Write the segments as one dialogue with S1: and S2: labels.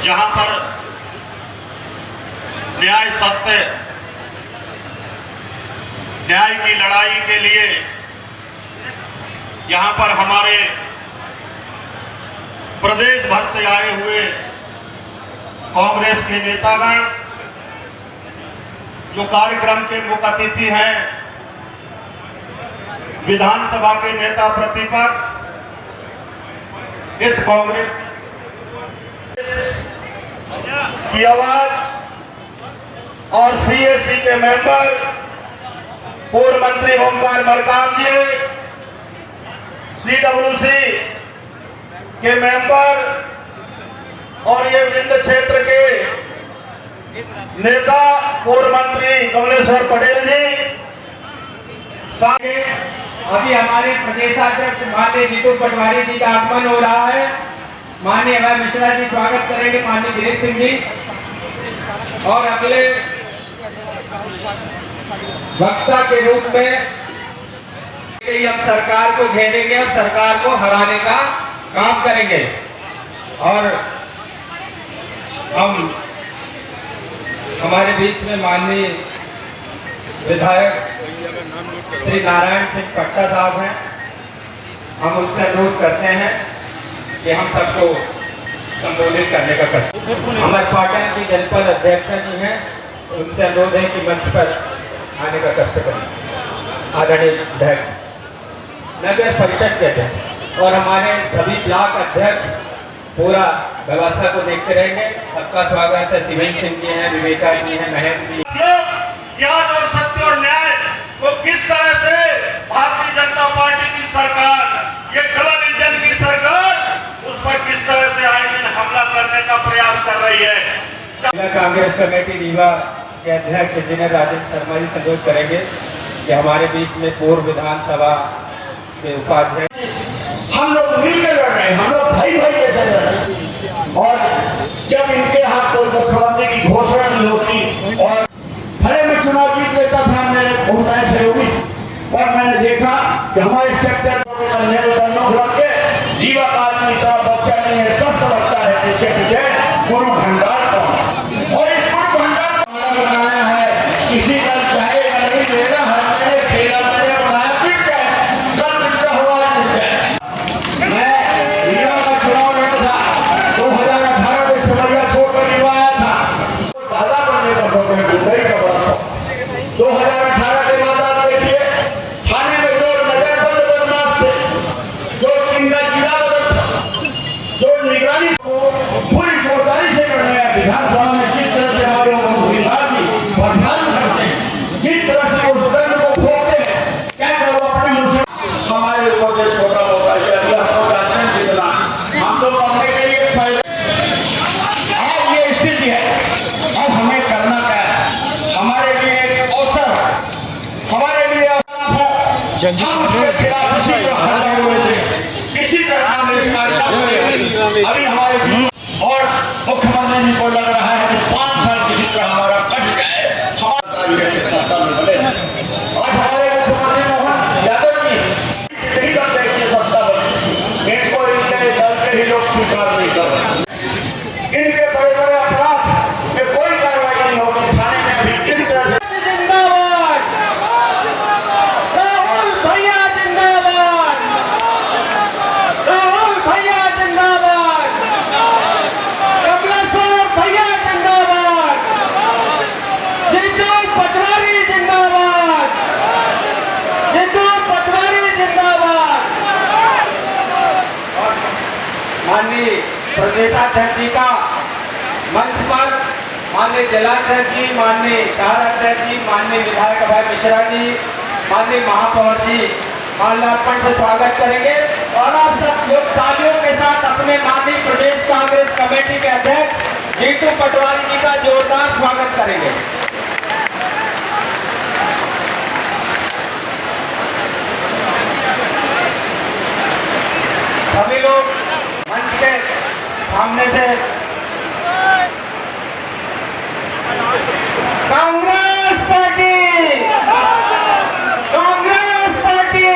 S1: जहां पर न्याय सत्य न्याय की लड़ाई के लिए यहां पर हमारे प्रदेश भर से आए हुए कांग्रेस के नेतागण जो कार्यक्रम के मुख्य अतिथि हैं, विधानसभा के नेता प्रतिपक्ष, इस कांग्रेस की आवाज और सीएसी के मेंबर पूर्व मंत्री ओमकार मरकाम जी, सीडब्ल्यूसी के मेंबर और ये विंध्य क्षेत्र के नेता पूर्व मंत्री कमलेश्वर पटेल जी,
S2: अभी हमारे प्रदेशाध्यक्ष माननीय जीतू पटवारी जी का आगमन हो रहा है। माननीय अभय मिश्रा जी स्वागत करेंगे, माननीय गिरीश सिंह जी, और अगले वक्ता के रूप में हम सरकार को घेरेंगे और सरकार को हराने का काम करेंगे। और हम हमारे बीच में माननीय विधायक श्री नारायण सिंह पट्टा साहब हैं। हम उनसे अनुरोध करते हैं कि हम सबको संबोधित करने का कष्ट। हमारे पाटन की जनपद अध्यक्ष जी हैं, उनसे अनुरोध है कि मंच पर आने का कष्ट करें। आदरणीय विधायक, नगर परिषद के अध्यक्ष और हमारे सभी ब्लॉक अध्यक्ष पूरा व्यवस्था को देखते रहेंगे। सबका स्वागत है। शिवेंद्र सिंह जी हैं, विवेका जी हैं, महेंद्र जी।
S1: ज्ञान और सत्य और न्याय को किस तरह से भारतीय जनता पार्टी की सरकार, ये डबल इंजन की सरकार, उस पर किस तरह से आए दिन हमला करने का प्रयास कर रही है।
S2: जिला कांग्रेस कमेटी रीवा के अध्यक्ष इंजीनियर राजेंद्र शर्मा जी से अनुरोध करेंगे कि हमारे बीच में पूर्व विधानसभा के उपाध्यक्ष,
S3: हम लोग मिलकर लड़ रहे हैं, हम लोग भाई भाई जैसे लड़ रहे हैं। और जब इनके हाथ कोई मुख्यमंत्री की घोषणा नहीं होती और भले में चुनाव जीत लेता था मेरे बहुत सारे सहयोगी, और मैंने देखा कि हमारे सेक्टर नोक रख के रीवा का आदमी इतना बच्चा नहीं है, सब समझता है इसके पीछे गुरु भंडार कौन, और इस गुरु भंडार को बनाया है। किसी का चाहेगा नहीं, मेरा है, मैंने खेला, मैंने बनाया, पिट जाए, कल पिटता हुआ पिट जाए। मैं रीवा का चुनाव लड़ा था 2018 में, सिमरिया छोड़कर रीवा आया था। दादा बनने का शौक है, गुंडई का बड़ा शौक। 2018 के बाद आप देखिए, थाने में जो नजरबंद बदमाश थे, जो जिनका जिला बदल था, जो निगरानी को पूरी जोरदारी से कर रहे हैं। विधानसभा में जिस तरह से हमारे मुंशीलाल जी बदनाम करते हैं, जिस तरह से उस दंड को भोगते हैं, क्या करो अपने मुंह से हमारे ऊपर जो छोटा मोटा ये हम जानते हैं कितना हम तो करने के लिए फायदा। आज ये स्थिति है, अब हमें करना क्या है? हमारे लिए एक अवसर है, हमारे लिए हम उसके खिलाफ इसी तरह हल्ला बोलेंगे, इसी तरह कांग्रेस कार्यक्रम अभी हमारे और मुख्यमंत्री जी को लग रहा है कि 5 साल किसी तरह हमारा कट जाए, हमारा सत्ता में बने। आज हमारे मुख्यमंत्री मोहन यादव जी नहीं करते कि सत्ता बने, इनको इनके दल के ही लोग स्वीकार नहीं कर रहे। इनके बड़े बड़े अपराध पे कोई कार्रवाई नहीं होगी। थाने में अभी किस तरह से
S2: माननीय प्रदेशाध्यक्ष जी का मंच पर माननीय जिलाध्यक्ष जी, माननीय कार्याध्यक्ष जी, माननीय विधायक अभय मिश्रा जी, माननीय महापौर जी माल्यार्पण से स्वागत करेंगे। और आप सब लोग तालियों के साथ अपने माननीय प्रदेश कांग्रेस कमेटी के अध्यक्ष जीतू पटवारी जी का जोरदार स्वागत करेंगे। सभी लोग मंच के सामने से कांग्रेस पार्टी, कांग्रेस पार्टी।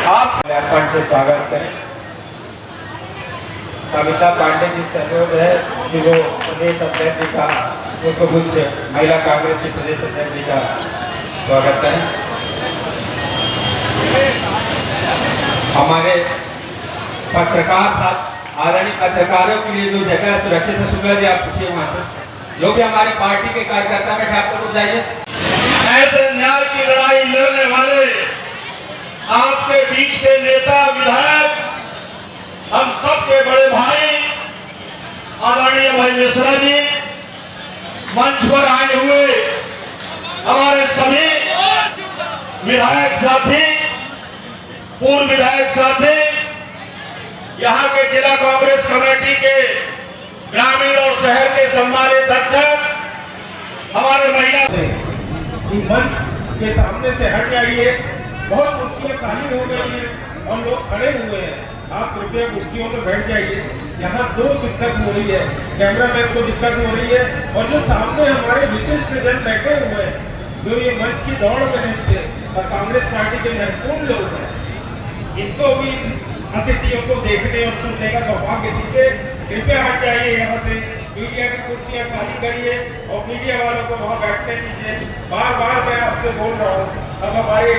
S2: आप से स्वागत करें। कविता पांडे जी से अनुरोध है कि वो प्रदेश अध्यक्ष जी का पुष्पगुच्छ महिला कांग्रेस के प्रदेश अध्यक्ष जी का स्वागत करें। हमारे पत्रकार साथ आदरणीय पत्रकारों के लिए जो जगह सुरक्षित है, शुक्ला जी आप पूछिए वहां से, जो भी हमारी पार्टी के कार्यकर्ता बैठे आप लोग जाइए।
S1: ऐसे न्याय की लड़ाई लड़ने वाले आपके बीच के नेता विधायक, हम सबके बड़े भाई आदरणीय भाई मिश्रा जी, मंच पर आए हुए हमारे सभी विधायक साथी, पूर्व विधायक साथी, यहाँ के जिला कांग्रेस कमेटी के ग्रामीण और शहर के सम्मानित अध्यक्ष, हमारे महिला
S4: से मंच के सामने से हट जाइए। बहुत कुर्सियां खाली हो गई हैं और लोग खड़े हुए हैं, आप कृपया कुर्सियों पर बैठ जाइए। यहाँ दो दिक्कत हो रही है, कैमरामैन को दिक्कत हो रही है और जो सामने हमारे विशिष्ट जन बैठे हुए हैं, जो ये मंच की दौड़ में रहते और कांग्रेस पार्टी के महत्वपूर्ण लोग हैं, इनको भी अतिथियों को देखने और सुनने का सौभाग्य दीजिए। कृपया हट जाइए यहाँ से, मीडिया की कुर्सियां खाली करिए और मीडिया वालों को वहाँ बैठने दीजिए। बार बार मैं आपसे बोल रहा हूँ, अब हमारे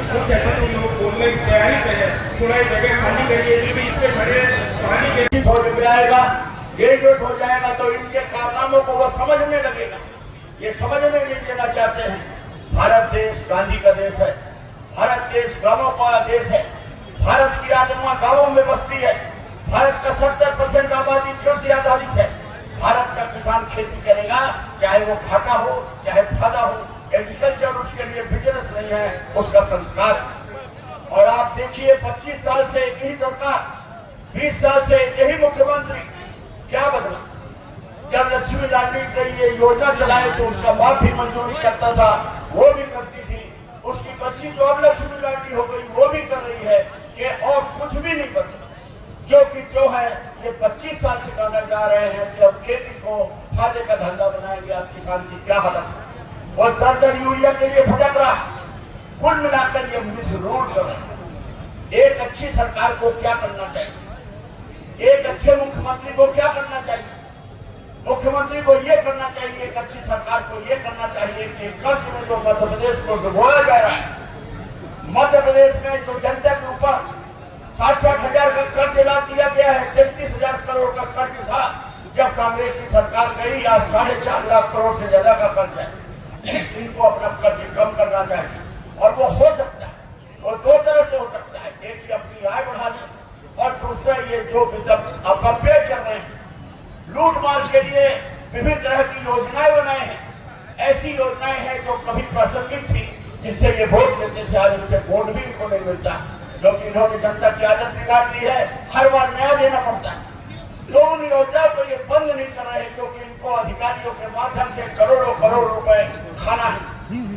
S4: मुख्य अतिथि लोग बोलने की तैयारी पे है, थोड़ा जगह खाली करिए, क्योंकि इससे खड़े पानी के
S3: ग्रेजुएट हो जाएगा तो इनके कारनामों को वो समझने लगेगा। ये समझने नहीं देना चाहते हैं। भारत देश गांधी का देश है, भारत देश गांवों का देश है, भारत की आत्मा गांवों में बसती है, भारत का 70% आबादी कृषि आधारित है। भारत का किसान खेती करेगा, चाहे वो घाटा हो चाहे फायदा हो। एग्रीकल्चर उसके लिए बिजनेस नहीं है, उसका संस्कार। और आप देखिए 25 साल से एक ही सरकार, 20 साल से एक ही मुख्यमंत्री, क्या बदला? जब लक्ष्मी लाडली के ये योजना चलाए तो उसका बाप भी मंजूरी करता था, वो भी करती थी। उसकी बच्ची जो अब लक्ष्मी लाडली हो गई वो भी कर रही है कि और कुछ भी नहीं बदला। जो कि जो है ये 25 साल से कहना जा रहे हैं कि अब खेती को फायदे का धंधा बनाएंगे। आज किसान की क्या हालत है, और दर यूरिया के लिए भटक रहा है। कुल मिलाकर ये मिसरूल कर रहा है। एक अच्छी सरकार को क्या करना चाहिए, एक अच्छे मुख्यमंत्री को क्या करना चाहिए? मुख्यमंत्री को ये करना चाहिए, एक अच्छी सरकार को ये करना चाहिए कि कर्ज में जो मध्य प्रदेश को डुबोया जा रहा है, मध्य प्रदेश में जो जनता के ऊपर 60-60 हजार का कर्ज लाद दिया गया है, 33,000 करोड़ का कर्ज था जब कांग्रेस की सरकार गई। आज 4.5 लाख करोड़ से ज्यादा का कर्ज है। इनको अपना कर्ज कम करना चाहिए और वो हो सकता है, वो दो तरह से हो सकता है। एक ही अपनी आय बढ़ाने और दूसरा ये जो अपव्यय कर रहे हैं, लूट मार के लिए विभिन्न तरह की योजनाएं बनाए हैं। ऐसी योजनाएं हैं जो कभी प्रासंगिक थी, जिससे ये वोट लेते थे, आज उससे वोट भी इनको नहीं मिलता, क्योंकि इन्होंने जनता की आदत बिगाड़ दी है, हर बार नया देना पड़ता है। तो उन योजनाओं को ये बंद नहीं कर रहे, क्योंकि इनको अधिकारियों के माध्यम से करोड़ों करोड़ रुपए खाना है।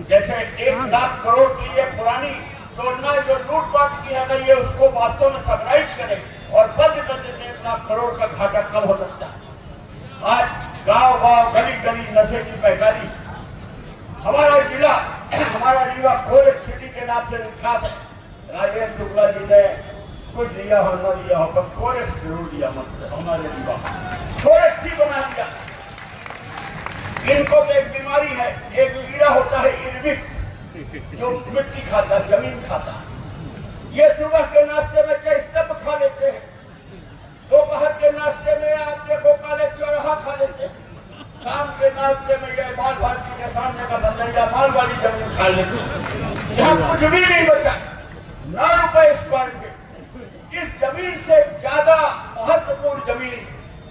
S3: जैसे 1 लाख करोड़ की ये पुरानी योजना जो लूटपाट की है, अगर ये उसको वास्तव में समराइज करें और बंद कर देते 1 लाख करोड़ का घाटा कम हो सकता है। आज गांव गांव गली गली नशे की पैकारी। हमारा जिला, हमारा रीवा कोरेट सिटी के नाम से विख्यात है। राजेंद्र शुक्ला जी ने कुछ दिया हो न दिया हो, पर कोरेट जरूर दिया। मतलब हमारे रीवा कोरेट सी बना दिया। इनको तो एक बीमारी है, एक कीड़ा होता है इर्विक, जो मिट्टी खाता, जमीन खाता। ये सुबह के नाश्ते में चाय स्तंभ खा लेते हैं, दोपहर के नाश्ते में आप देखो काले चौराहा खा लेते हैं, शाम के नाश्ते में ये बाल भारती के सामने का संदरिया माल वाली जमीन खा लेते हैं। यहाँ कुछ भी नहीं बचा, 9 रुपए स्क्वायर फीट। इस जमीन से ज्यादा महत्वपूर्ण जमीन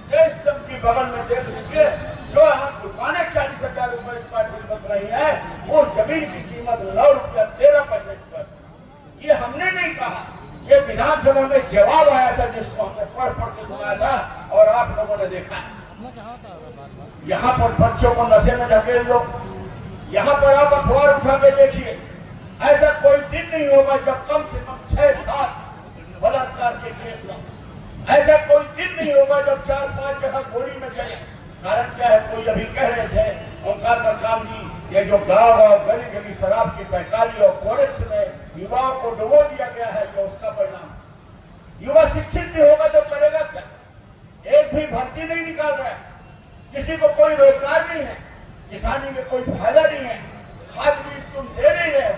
S3: जय स्तंभ की बगल में देख लीजिए, जो यहाँ दुकानें 40,000 रुपए स्क्वायर फीट बच रही है, उस जमीन की कीमत 9 रुपया 13 पैसे स्क्वायर फीट। ये हमने नहीं कहा, ये विधानसभा में जवाब आया था, जिसको हमने पढ़ के सुनाया था और आप लोगों ने देखा। यहाँ पर बच्चों को नशे में धकेल दो, यहाँ पर आप अखबार उठा के देखिए, ऐसा कोई दिन नहीं होगा जब कम से कम 6-7 बलात्कार के केस हो। ऐसा कोई दिन नहीं होगा जब 4-5 जगह गोली में चले। कारण क्या है? कोई अभी कह रहे थे ओंकार मरकाम जी, ये जो गांव गांव गली गली शराब की पैकारी और कोरेक्स में युवाओं को डुबो दिया गया है, ये उसका परिणाम। युवा शिक्षित भी होगा तो करेगा क्या? भर्ती नहीं निकाल रहा है, किसी को कोई रोजगार नहीं है, किसानी में कोई फायदा नहीं है, खाद बीज तुम दे नहीं रहे,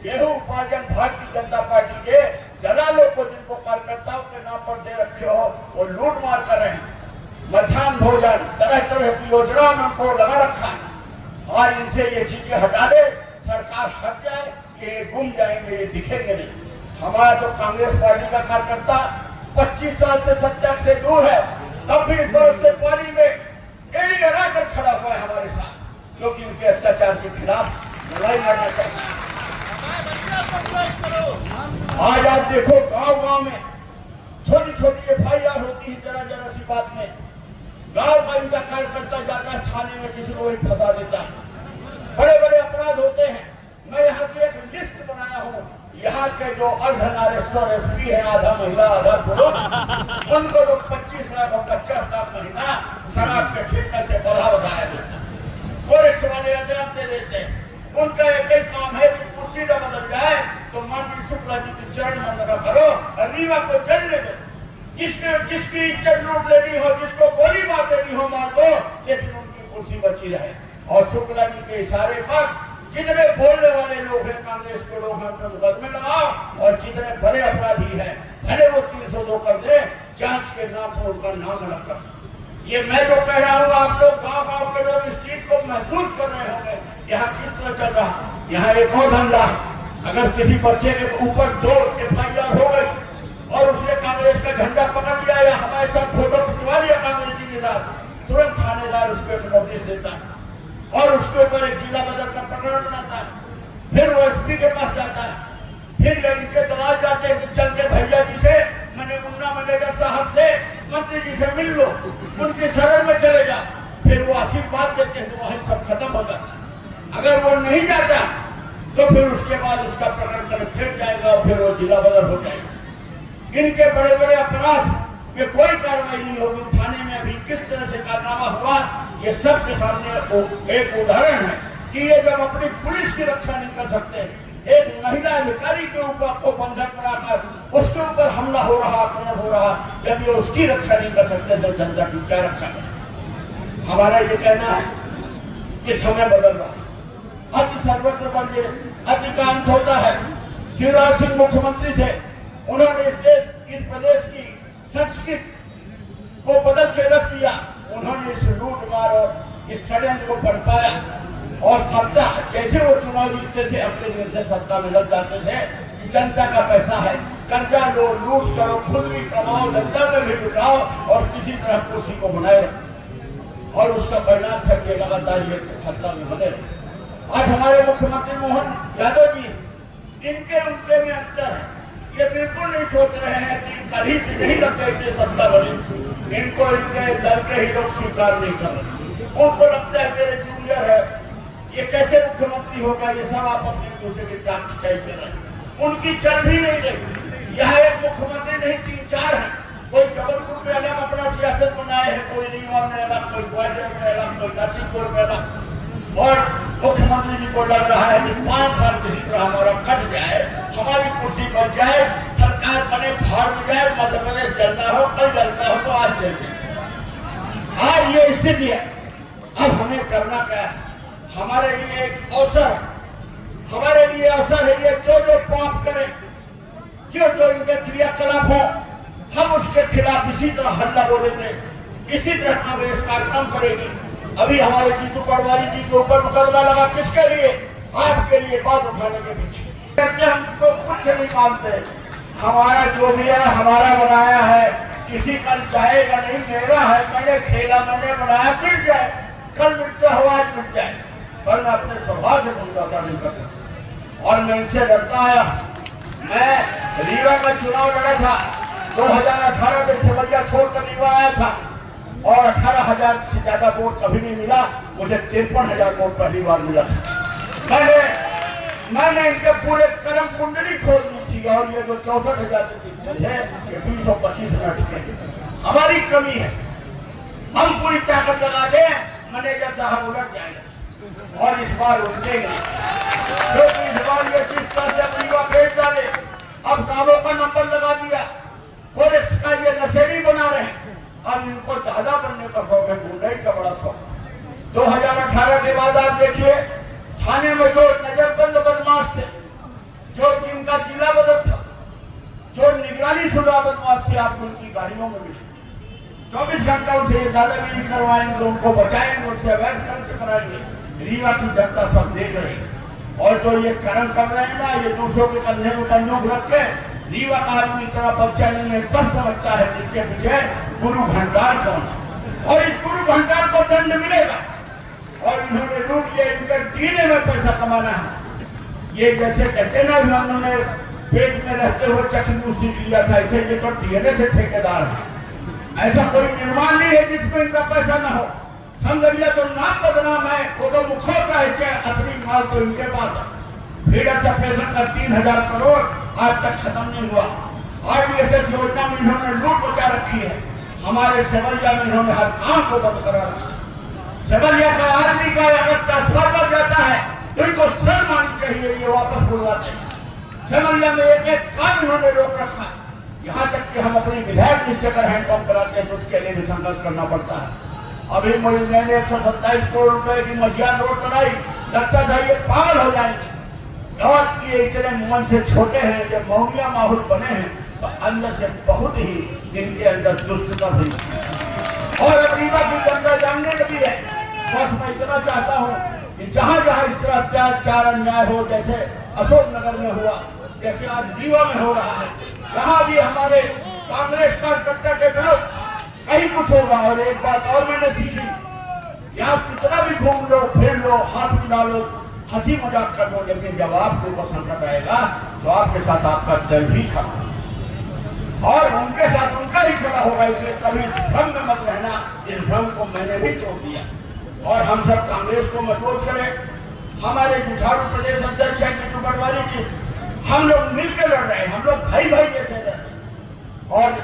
S3: गेहूं उपार्जन भारतीय जनता पार्टी के दलालों को जिनको कार्यकर्ताओं के नाम पर दे रखे हो वो लूट मार कर रहे हैं। मध्याह्न भोजन तरह तरह की योजनाओं में उनको लगा रखा है और इनसे ये चीजें हटा ले, सरकार हट जाए, ये गुम जाएंगे, ये दिखेंगे नहीं। हमारा तो कांग्रेस पार्टी का कार्यकर्ता 25 साल से सत्ता से दूर है, तब भी इस बरसते पानी में एड़ी लगा कर खड़ा हुआ है हमारे साथ, क्योंकि उनके अत्याचार के खिलाफ लड़ाई लड़ना चाहिए। आज आप देखो गांव गांव में छोटी छोटी एफआईआर होती है, जरा जरा सी बात में गांव का इनका कार्यकर्ता जाता है थाने में, किसी को भी फंसा देता है। बड़े बड़े अपराध होते हैं। मैं यहाँ की एक लिस्ट बनाया हूँ, यहाँ के जो अर्धनारेश्वर एसपी है, आधा महिला आधा पुरुष, उनको तो 25 लाख और 50 लाख महीना शराब के ठेके से बढ़ा बताया देता है, पुलिस वाले अजराब दे देते हैं। उनका एक ही काम है कि कुर्सी न बदल जाए तो माननीय शुक्ला जी की चरण वंदना करो और रीवा को जलने दो। जिसकी इज्जत लूट लेनी हो, जिसको गोली मार देनी हो मार दो, लेकिन उनकी कुर्सी बची रहे। और शुक्ला जी के इशारे पर जितने बोलने वाले लोग हैं, कांग्रेस के लोग हैं, उन पर मुकदमे लगाओ, और जितने बड़े अपराधी हैं भले वो 302 कर दे, जांच के नाम पर उनका नाम अलग कर। ये मैं जो कह रहा हूँ, आप लोग गाँव गाँव के लोग इस चीज को महसूस कर रहे होंगे। यहाँ किस तरह चल रहा, यहाँ एक और धंधा, अगर किसी बच्चे के ऊपर 2 एफआईआर हो गई और उसने कांग्रेस का झंडा पकड़ लिया या हमारे साथ फोटो खिंचवा लिया कांग्रेसी के साथ, तुरंत थानेदार उसको नोटिस देता है और उसके ऊपर एक जिला बदल का प्रकरण बनाता है। फिर वो एसपी के पास जाता है, फिर इनके दलाल जाते हैं कि चल के भैया जी से, मैंने मुन्ना मैनेजर साहब से, मंत्री जी से मिल लो, उनकी शरण में चले जा। फिर वो आशीर्वाद देते हैं तो वहीं सब खत्म हो जाता है। अगर वो नहीं जाता तो फिर उसके बाद उसका प्रकरण कलेक्ट्रेट जाएगा और फिर वो जिला बदल हो जाएगा। इनके बड़े बड़े अपराध में कोई कार्रवाई नहीं होगी। थाने में अभी किस तरह से कारनामा हुआ, ये सब के सामने एक उदाहरण है कि ये जब अपनी पुलिस की रक्षा नहीं कर सकते, एक महिला अधिकारी के ऊपर को बंधक बनाकर उसके ऊपर हमला हो रहा, आक्रमण हो रहा, जब ये उसकी रक्षा नहीं कर सकते तो जनता की क्या रक्षा करें। हमारा ये कहना है कि समय बदल रहा, अति सर्वत्र पर ये अति का अंत होता है। शिवराज सिंह मुख्यमंत्री थे, उन्होंने इस प्रदेश की संस्कृति को बदल के रख दिया। उन्होंने इस लूट मार और इस षड्यंत्र को बरपाया और सत्ता, जैसे वो चुनाव जीतते थे अगले दिन से सत्ता में लग जाते थे कि जनता का पैसा है, कर्जा लो, लूट करो, खुद भी कमाओ, जनता में भी लुटाओ और किसी तरह कुर्सी को बनाए रखो। और उसका परिणाम था कि लगातार ये सत्ता में बने। आज हमारे मुख्यमंत्री मोहन यादव जी, इनके उनके में अंतर है। ये बिल्कुल नहीं सोच रहे हैं कि कहीं से नहीं लग गई थी सत्ता बनी, इनको इनके दल के ही लोग स्वीकार नहीं कर रहे। उनको लगता है मेरे जूनियर है, ये कैसे मुख्यमंत्री होगा, ये सब आपस में दूसरे की टांग खिंचाई कर रहे हैं। उनकी चल भी नहीं रही। यहाँ एक मुख्यमंत्री नहीं 3-4 हैं, कोई जबलपुर में अलग अपना सियासत बनाए है, कोई रीवा में अलग, कोई ग्वालियर में अलग, कोई नरसिंहपुर में अलग। और मुख्यमंत्री जी को लग रहा है कि 5 साल किसी तरह हमारा कट जाए, हमारी कुर्सी बच जाए, सरकार बने, भाड़ में जाए, मध्य प्रदेश चलना हो, कल चलता हो तो आज चल जाए। आज ये स्थिति है। अब हमें करना क्या है? हमारे लिए एक अवसर, हमारे लिए अवसर है। ये जो पाप करें, जो इनके क्रियाकलाप हो, हम उसके खिलाफ इसी तरह हल्ला बोलेंगे, इसी तरह कांग्रेस कार्यक्रम करेगी। अभी हमारे जीतू पटवारी जी के ऊपर मुकदमा लगा, किसके लिए? आपके लिए, बात उठाने के पीछे। हमको कुछ नहीं मानते, हमारा जो भी है हमारा बनाया है, किसी कल जाएगा नहीं, मेरा है, मैंने खेला, मैंने बनाया, मिट जाए, कल मिटते हो, आज मिट जाए, पर मैं अपने स्वभाव से समझौता नहीं कर सकता और मैं इनसे डरता आया। मैं रीवा का चुनाव लड़ा था 2018 में, सेवलिया छोड़कर रीवा आया था और 18,000 से ज्यादा वोट कभी नहीं मिला, मुझे 53,000 वोट पहली बार मिला था। मैंने इनके पूरे कर्म कुंडली खोल दी थी और ये जो 64,000 से जीते हैं, ये 20 और 25 में अटके। हमारी कमी है, हम पूरी ताकत लगा दें, मैनेजर साहब उलट जाएगा और इस बार उलटेंगे, क्योंकि इस बार ये जिस तरह से रीवा भेज डाले, अब दावों का नंबर लगा दिया, कोरेक्स का ये नशेड़ी बना रहे हैं, अब इनको दादा जिला बदल था, जो निगरानी शुदा बदमाश थे, आपको उनकी गाड़ियों में मिले। 24 घंटा उनसे ये दादागिरी करवाएंगे, उनको बचाएंगे, उनसे अवैध कर्ज कराएंगे। रीवा की जनता सब देख रही है। और जो ये कर्म कर रहे हैं ना, ये दूसरों के कंधे में बंदूक रख के, रीवा का आदमी इतना बच्चा नहीं है, सब समझता है जिसके पीछे गुरु भंडार कौन है। और इस गुरु भंडार को दंड मिलेगा। और इन्होंने लूट लिया, इनका डीएनए में पैसा कमाना है। ये जैसे कहते ना, उन्होंने पेट में रहते हुए चखनू सीख लिया था, ऐसे ये तो डीएनए से ठेकेदार है। ऐसा कोई निर्माण नहीं है जिसमें इनका पैसा ना हो। संगरिया तो नाम बदनाम है, वो तो मुखौटा है, असली माल तो इनके पास है। फीडर सप्रेशन का 3000 करोड़ आज तक खत्म नहीं हुआ। RDSS योजना में इन्होंने लूट मचा रखी है। हमारे सेवलिया में इन्होंने हर काम को बंद करा रखा है। सेवलिया का आदमी का अगर ट्रांसफार्मर जाता है तो इनको शर्म आनी चाहिए, ये वापस बुलवाते हैं। सेवलिया में एक एक काम इन्होंने रोक रखा है। यहाँ तक कि हम अपनी विधायक निश्चय कर हैंडपंप कराते हैं तो उसके लिए भी संघर्ष करना पड़ता है। अभी मैंने 127 करोड़ रुपए की मझियार रोड बनाई, लगता था ये पागल हो जाएंगे। और ये इतने मन से छोटे हैं, जो मौनिया माहौल बने हैं, तो अंदर से बहुत ही इनके अंदर दुष्टता भी। और अब रीवा की जनता जानने लगी है। बस मैं इतना चाहता हूँ कि जहाँ जहाँ इस तरह अत्याचार अन्याय हो, जैसे अशोक नगर में हुआ, जैसे आज रीवा में हो रहा है, जहाँ भी हमारे कांग्रेस कार्यकर्ता के विरुद्ध कहीं कुछ होगा। और एक बात और मैंने सीखी कि आप कितना भी घूम लो, फिर लो, हाथ मिला लो, हंसी मजाक कर लो, लेकिन जब आपके ऊपर संकट आएगा तो आपके साथ आपका दल ही खड़ा और उनके साथ उनका ही खड़ा होगा। इसलिए कभी भ्रम में मत रहना। इस भ्रम को मैंने भी तोड़ दिया। और हम सब कांग्रेस को मजबूत करें। हमारे जुझारू प्रदेश अध्यक्ष हैं जीतू पटवारी जी, हम लोग मिलकर लड़ रहे हैं, हम लोग भाई भाई जैसे लड़ रहे हैं। और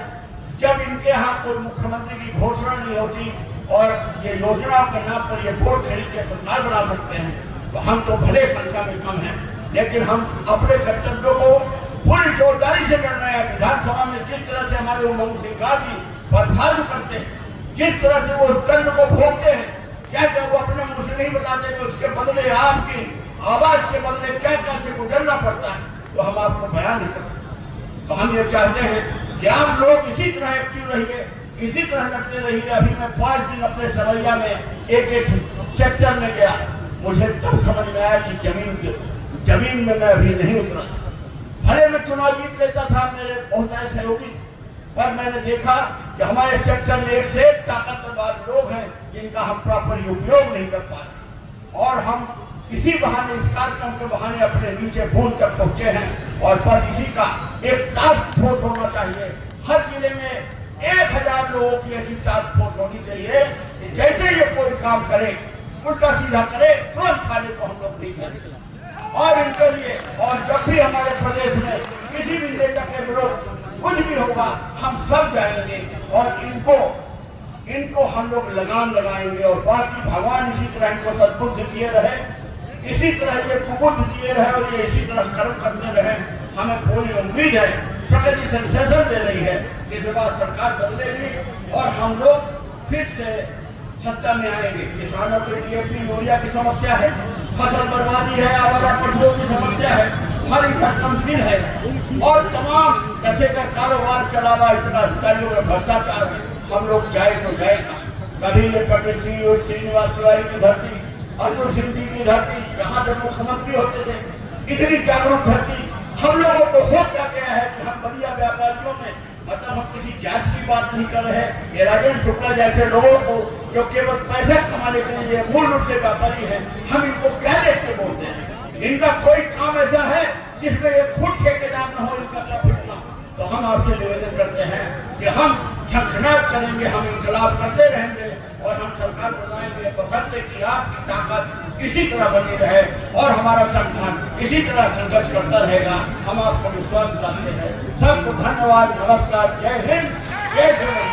S3: जब इनके यहाँ कोई मुख्यमंत्री की घोषणा नहीं होती और ये योजनाओं के नाम पर ये वोट खरीद के सरकार बना सकते हैं, तो हम तो भले संख्या में कम हैं, लेकिन हम अपने कर्तव्यों को पूरी जोरदारी से कर रहे हैं। विधानसभा में जिस तरह से हमारे उमंग सिंह गांधी बर्खास्त करते हैं, जिस तरह से वो उस दंड को भोगते हैं, क्या क्या वो अपने मुंह से नहीं बताते कि उसके बदले आपकी आवाज के बदले क्या क्या से गुजरना पड़ता है, तो हम आपको बयान नहीं कर सकते। तो हम ये चाहते हैं कि आप लोग इसी तरह एक्टिव रहिए, इसी तरह लड़ते रहिए। अभी मैं 5 दिन अपने सवैया में एक सेक्टर में गया, मुझे तब समझ में आया कि जमीन में मैं अभी नहीं उतरा था। भले मैं चुनाव जीत लेता था, मेरे बहुत सारे सहयोगी थे, पर मैंने देखा कि हमारे सेक्टर में एक से एक ताकतवर लोग हैं जिनका हम प्रॉपर उपयोग नहीं कर पा रहे। और हम इसी बहाने, इस कार्यक्रम के बहाने अपने नीचे बूथ तक पहुंचे हैं। और बस इसी का एक टास्क फोर्स होना चाहिए। हर जिले में 1000 लोगों की ऐसी टास्क फोर्स होनी चाहिए कि जैसे ये कोई काम करे, उल्टा सीधा करे, तुरंत खाने को हम लोग लिखें। और इनके लिए, और जब भी हमारे प्रदेश में किसी भी नेता के विरुद्ध कुछ भी होगा, हम सब जाएंगे और इनको हम लोग लगाम लगाएंगे। और बाकी भगवान इसी तरह इनको सद्बुद्धि दिए रहे, इसी तरह ये कुबुद्ध दिए रहे और ये इसी तरह कर्म करते रहे। हमें पूरी उम्मीद है, प्रकृति सेंसेशन दे रही है, इस बार सरकार बदलेगी और हम लोग फिर से सत्ता में आएंगे। किसानों के DAP यूरिया की समस्या है, फसल बर्बादी है, आवारा पशुओं की समस्या है, हर कमतिल है और तमाम नशे का कारोबार के अलावा इतना अधिकारियों में भ्रष्टाचार। हम लोग जाए तो जाएगा। कभी ये पंडित सिंह और श्रीनिवास तिवारी की धरती, अर्जुन सिंह जी की धरती, यहाँ जब मुख्यमंत्री होते थे, इतनी जागरूक धरती। हम लोगों को हो क्या गया है कि हम बढ़िया व्यापारियों में, मतलब हम किसी जात की बात नहीं कर रहे। ये राजेंद्र शुक्ला जैसे लोगों को जो केवल पैसा कमाने के लिए मूल रूप से व्यापारी है, हम इनको क्या देख के बोलते हैं? इनका कोई काम ऐसा है जिसमें ये खुद ठेकेदार न हो, इनका प्रॉफिट ना। तो हम आपसे निवेदन करते हैं कि हम शंखनाद करेंगे, हम इनकलाब करते रहेंगे और हम सरकार बनाएंगे, बशर्ते कि आपकी ताकत इसी तरह बनी रहे और हमारा संगठन इसी तरह संघर्ष करता रहेगा। हम आपको विश्वास दिलाते हैं। सबको धन्यवाद, नमस्कार, जय हिंद, जय श्री राम।